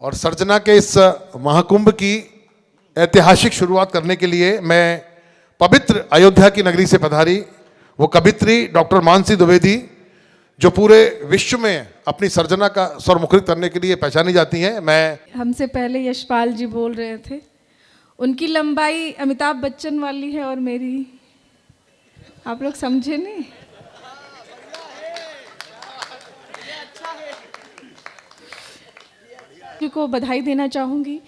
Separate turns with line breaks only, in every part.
और सर्जना के इस महाकुंभ की ऐतिहासिक शुरुआत करने के लिए मैं पवित्र अयोध्या की नगरी से पधारी वो कवित्री डॉक्टर मानसी द्विवेदी, जो पूरे विश्व में अपनी सर्जना का स्वर मुखरित करने के लिए पहचानी जाती हैं। मैं
हमसे पहले यशपाल जी बोल रहे थे, उनकी लंबाई अमिताभ बच्चन वाली है और मेरी, आप लोग समझे नहीं? को बधाई देना चाहूँगी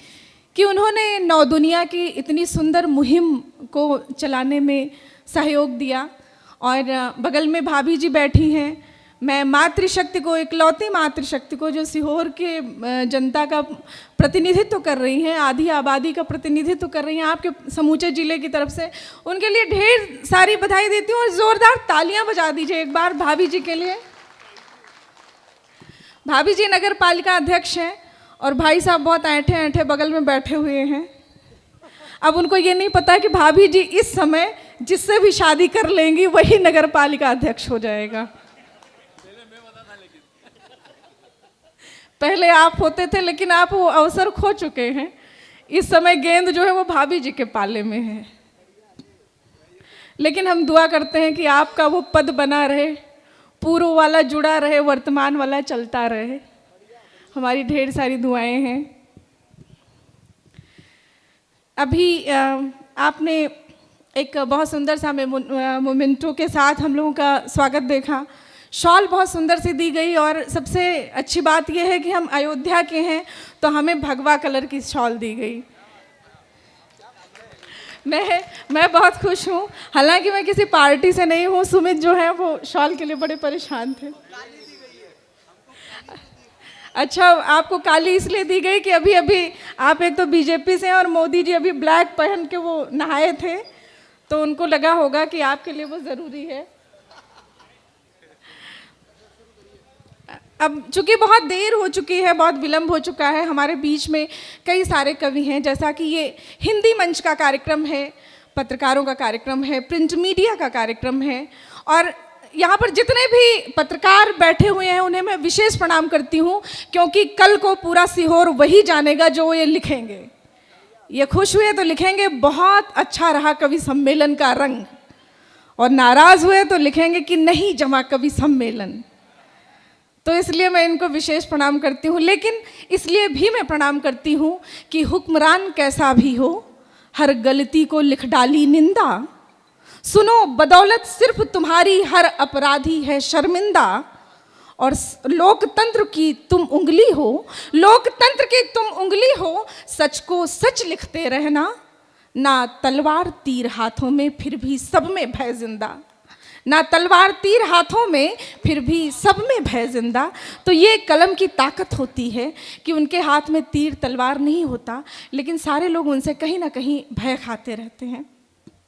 कि उन्होंने नौ दुनिया की इतनी सुंदर मुहिम को चलाने में सहयोग दिया। और बगल में भाभी जी बैठी हैं। मैं मातृशक्ति को, इकलौती मातृशक्ति को, जो सीहोर के जनता का प्रतिनिधित्व कर रही हैं, आधी आबादी का प्रतिनिधित्व कर रही हैं आपके समूचे जिले की तरफ से, उनके लिए ढेर सारी बधाई देती हूँ। और ज़ोरदार तालियां बजा दीजिए एक बार भाभी जी के लिए। भाभी जी नगर पालिका अध्यक्ष हैं और भाई साहब बहुत ऐंठे ऐंठे बगल में बैठे हुए हैं। अब उनको ये नहीं पता कि भाभी जी इस समय जिससे भी शादी कर लेंगी वही नगर पालिका अध्यक्ष हो जाएगा। पहले आप होते थे, लेकिन आप वो अवसर खो चुके हैं। इस समय गेंद जो है वो भाभी जी के पाले में है। लेकिन हम दुआ करते हैं कि आपका वो पद बना रहे, पूर्व वाला जुड़ा रहे, वर्तमान वाला चलता रहे। हमारी ढेर सारी दुआएं हैं। अभी आपने एक बहुत सुंदर सा मोमेंटो के साथ हम लोगों का स्वागत देखा। शॉल बहुत सुंदर सी दी गई और सबसे अच्छी बात यह है कि हम अयोध्या के हैं तो हमें भगवा कलर की शॉल दी गई। मैं बहुत खुश हूँ। हालांकि मैं किसी पार्टी से नहीं हूँ। सुमित जो है वो शॉल के लिए बड़े परेशान थे। अच्छा, आपको काली इसलिए दी गई कि अभी अभी आप एक तो बीजेपी से हैं और मोदी जी अभी ब्लैक पहन के वो नहाए थे, तो उनको लगा होगा कि आपके लिए वो ज़रूरी है। अब चूंकि बहुत देर हो चुकी है, बहुत विलम्ब हो चुका है, हमारे बीच में कई सारे कवि हैं। जैसा कि ये हिंदी मंच का कार्यक्रम है, पत्रकारों का कार्यक्रम है, प्रिंट मीडिया का कार्यक्रम है, और यहाँ पर जितने भी पत्रकार बैठे हुए हैं उन्हें मैं विशेष प्रणाम करती हूँ, क्योंकि कल को पूरा सीहोर वही जानेगा जो ये लिखेंगे। ये खुश हुए तो लिखेंगे बहुत अच्छा रहा कवि सम्मेलन का रंग, और नाराज हुए तो लिखेंगे कि नहीं जमा कवि सम्मेलन। तो इसलिए मैं इनको विशेष प्रणाम करती हूँ। लेकिन इसलिए भी मैं प्रणाम करती हूँ कि हुक्मरान कैसा भी हो, हर गलती को लिख डाली निंदा। सुनो बदौलत सिर्फ तुम्हारी हर अपराधी है शर्मिंदा। और लोकतंत्र की तुम उंगली हो, लोकतंत्र की तुम उंगली हो, सच को सच लिखते रहना। ना तलवार तीर हाथों में फिर भी सब में भय जिंदा। ना तलवार तीर हाथों में फिर भी सब में भय जिंदा। तो ये कलम की ताकत होती है कि उनके हाथ में तीर तलवार नहीं होता, लेकिन सारे लोग उनसे कहीं ना कहीं भय खाते रहते हैं।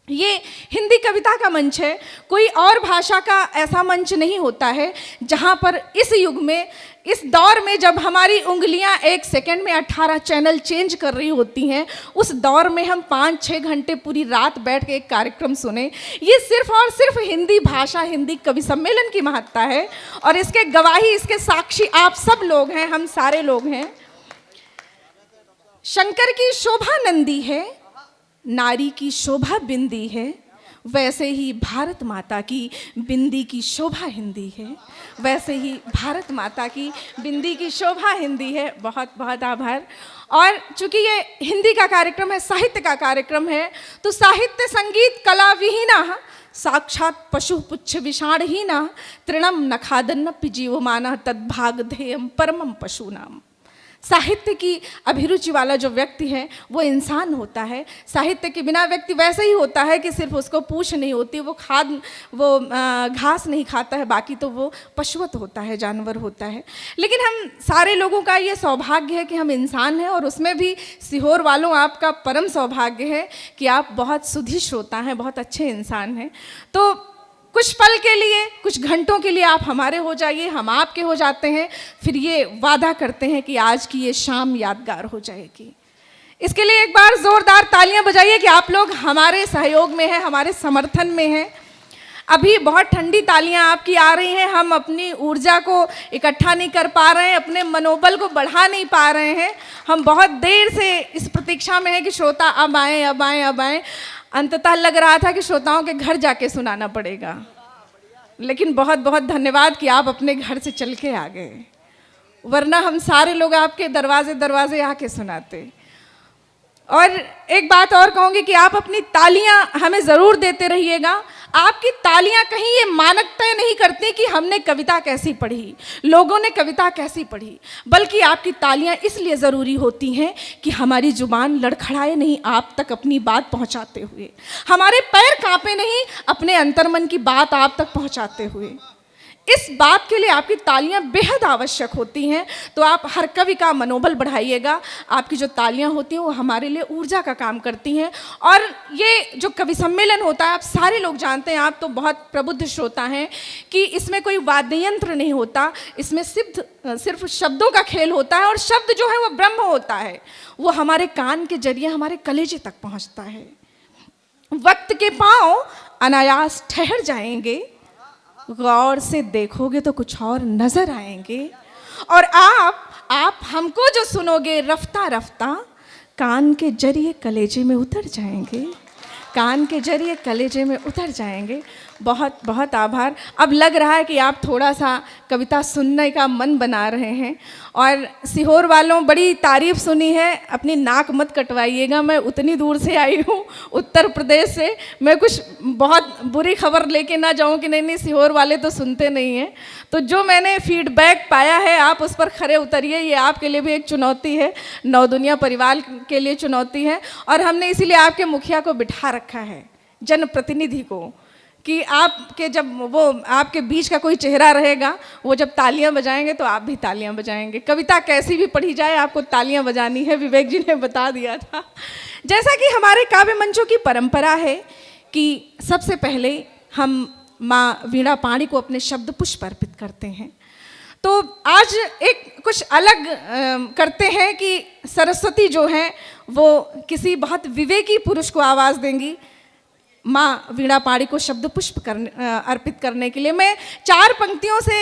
ये हिंदी कविता का मंच है। कोई और भाषा का ऐसा मंच नहीं होता है जहाँ पर इस युग में, इस दौर में, जब हमारी उंगलियाँ एक सेकंड में 18 चैनल चेंज कर रही होती हैं, उस दौर में हम 5-6 घंटे पूरी रात बैठ के एक कार्यक्रम सुने। ये सिर्फ और सिर्फ हिंदी भाषा, हिंदी कवि सम्मेलन की महत्ता है। और इसके गवाही, इसके साक्षी आप सब लोग हैं, हम सारे लोग हैं। शंकर की शोभा नंदी है, नारी की शोभा बिंदी है, वैसे ही भारत माता की बिंदी की शोभा हिंदी है। वैसे ही भारत माता की बिंदी की शोभा हिंदी है। बहुत बहुत आभार। और चूंकि ये हिंदी का कार्यक्रम है, साहित्य का कार्यक्रम है, तो साहित्य संगीत कला विहीना साक्षात पशु पुच्छ विषाणहीना तृणम नखादन्नपि जीवमानः तद्भाग ध्येयम परमम पशूनाम। साहित्य की अभिरुचि वाला जो व्यक्ति है वो इंसान होता है। साहित्य के बिना व्यक्ति वैसे ही होता है कि सिर्फ उसको पूछ नहीं होती, वो घास नहीं खाता है, बाकी तो वो पशुवत होता है, जानवर होता है। लेकिन हम सारे लोगों का ये सौभाग्य है कि हम इंसान हैं, और उसमें भी सीहोर वालों आपका परम सौभाग्य है कि आप बहुत सुधी श्रोता हैं, बहुत अच्छे इंसान हैं। तो कुछ पल के लिए, कुछ घंटों के लिए आप हमारे हो जाइए, हम आपके हो जाते हैं, फिर ये वादा करते हैं कि आज की ये शाम यादगार हो जाएगी। इसके लिए एक बार जोरदार तालियां बजाइए कि आप लोग हमारे सहयोग में हैं, हमारे समर्थन में हैं। अभी बहुत ठंडी तालियां आपकी आ रही हैं, हम अपनी ऊर्जा को इकट्ठा नहीं कर पा रहे हैं, अपने मनोबल को बढ़ा नहीं पा रहे हैं। हम बहुत देर से इस प्रतीक्षा में हैं कि श्रोता अब आए अब आए अब आए। अंततः लग रहा था कि श्रोताओं के घर जाके सुनाना पड़ेगा, लेकिन बहुत बहुत धन्यवाद कि आप अपने घर से चल के आ गए, वरना हम सारे लोग आपके दरवाजे दरवाजे आके सुनाते। और एक बात और कहूँगी कि आप अपनी तालियां हमें ज़रूर देते रहिएगा। आपकी तालियां कहीं ये मानक तय नहीं करती कि हमने कविता कैसी पढ़ी, लोगों ने कविता कैसी पढ़ी, बल्कि आपकी तालियां इसलिए ज़रूरी होती हैं कि हमारी जुबान लड़खड़ाए नहीं आप तक अपनी बात पहुंचाते हुए, हमारे पैर कांपे नहीं अपने अंतर्मन की बात आप तक पहुंचाते हुए। इस बात के लिए आपकी तालियां बेहद आवश्यक होती हैं। तो आप हर कवि का मनोबल बढ़ाइएगा। आपकी जो तालियां होती हैं वो हमारे लिए ऊर्जा का काम करती हैं। और ये जो कवि सम्मेलन होता है, आप सारे लोग जानते हैं, आप तो बहुत प्रबुद्ध श्रोता हैं, कि इसमें कोई वाद्य यंत्र नहीं होता, इसमें सिर्फ शब्दों का खेल होता है। और शब्द जो है वो ब्रह्म होता है, वो हमारे कान के जरिए हमारे कलेजे तक पहुँचता है। वक्त के पाँव अनायास ठहर जाएंगे, गौर से देखोगे तो कुछ और नजर आएंगे। और आप हमको जो सुनोगे रफ्ता रफ्ता कान के जरिए कलेजे में उतर जाएंगे, कान के जरिए कलेजे में उतर जाएंगे। बहुत बहुत आभार। अब लग रहा है कि आप थोड़ा सा कविता सुनने का मन बना रहे हैं। और सीहोर वालों, बड़ी तारीफ सुनी है, अपनी नाक मत कटवाइएगा, मैं उतनी दूर से आई हूँ उत्तर प्रदेश से, मैं कुछ बहुत बुरी खबर लेके ना जाऊँ कि नहीं सीहोर वाले तो सुनते नहीं हैं। तो जो मैंने फीडबैक पाया है आप उस पर खरे उतरिए, ये आपके लिए भी एक चुनौती है, नवदुनिया परिवार के लिए चुनौती है। और हमने इसीलिए आपके मुखिया को बिठा रखा है, जनप्रतिनिधि को, कि आपके जब वो आपके बीच का कोई चेहरा रहेगा, वो जब तालियां बजाएंगे तो आप भी तालियां बजाएंगे। कविता कैसी भी पढ़ी जाए आपको तालियां बजानी है, विवेक जी ने बता दिया था। जैसा कि हमारे काव्य मंचों की परंपरा है कि सबसे पहले हम माँ वीणा पाणी को अपने शब्द पुष्प अर्पित करते हैं। तो आज एक कुछ अलग करते हैं कि सरस्वती जो हैं वो किसी बहुत विवेकी पुरुष को आवाज़ देंगी। माँ वीणा पाणी को शब्द पुष्प अर्पित करने के लिए मैं 4 पंक्तियों से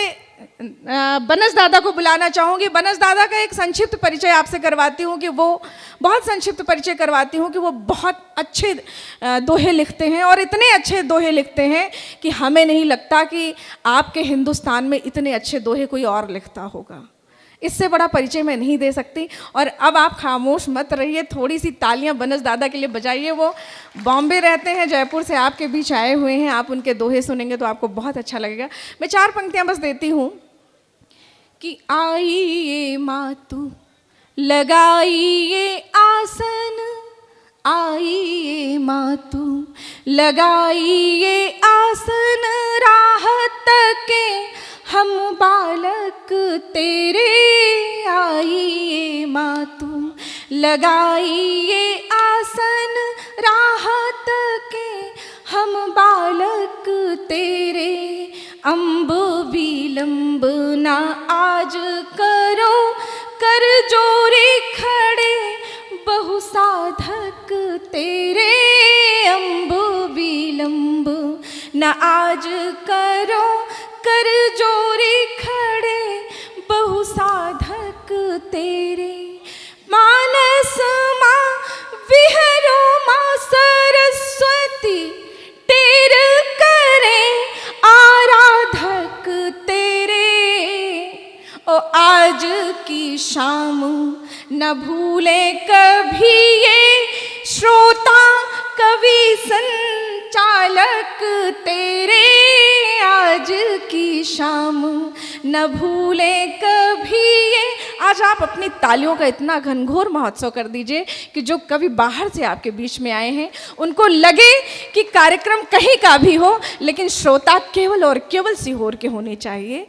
बनस दादा को बुलाना चाहूँगी। बनस दादा का एक संक्षिप्त परिचय आपसे करवाती हूँ कि वो बहुत संक्षिप्त परिचय करवाती हूँ कि वो बहुत अच्छे दोहे लिखते हैं, और इतने अच्छे दोहे लिखते हैं कि हमें नहीं लगता कि आपके हिंदुस्तान में इतने अच्छे दोहे कोई और लिखता होगा। इससे बड़ा परिचय मैं नहीं दे सकती। और अब आप खामोश मत रहिए, थोड़ी सी तालियां बनस दादा के लिए बजाइए। वो बॉम्बे रहते हैं, जयपुर से आपके बीच आए हुए हैं, आप उनके दोहे सुनेंगे तो आपको बहुत अच्छा लगेगा। मैं 4 पंक्तियां बस देती हूँ कि आइए मातु लगाइए आसन, आइए मातु लगाइए आसन, राहत के हम बालक तेरे, आइए मातु लगाइए आसन, राहत के हम बालक तेरे, अम्ब विलंब ना आज करो, कर जोरे खड़े बहु साधक तेरे, अम्ब विलंब न आज करो, कर जोरे खड़े बहु साधक तेरे, मानस माँ विहरो माँ सरस्वती, टेर करे आराधक तेरे, ओ आज की शाम न भूले कभी ये श्रोता कवि संचालक तेरे, आज की शाम न भूले कभी ये। आज आप अपनी तालियों का इतना घनघोर महोत्सव कर दीजिए कि जो कभी बाहर से आपके बीच में आए हैं उनको लगे कि कार्यक्रम कहीं का भी हो, लेकिन श्रोता केवल और केवल सीहोर के होने चाहिए।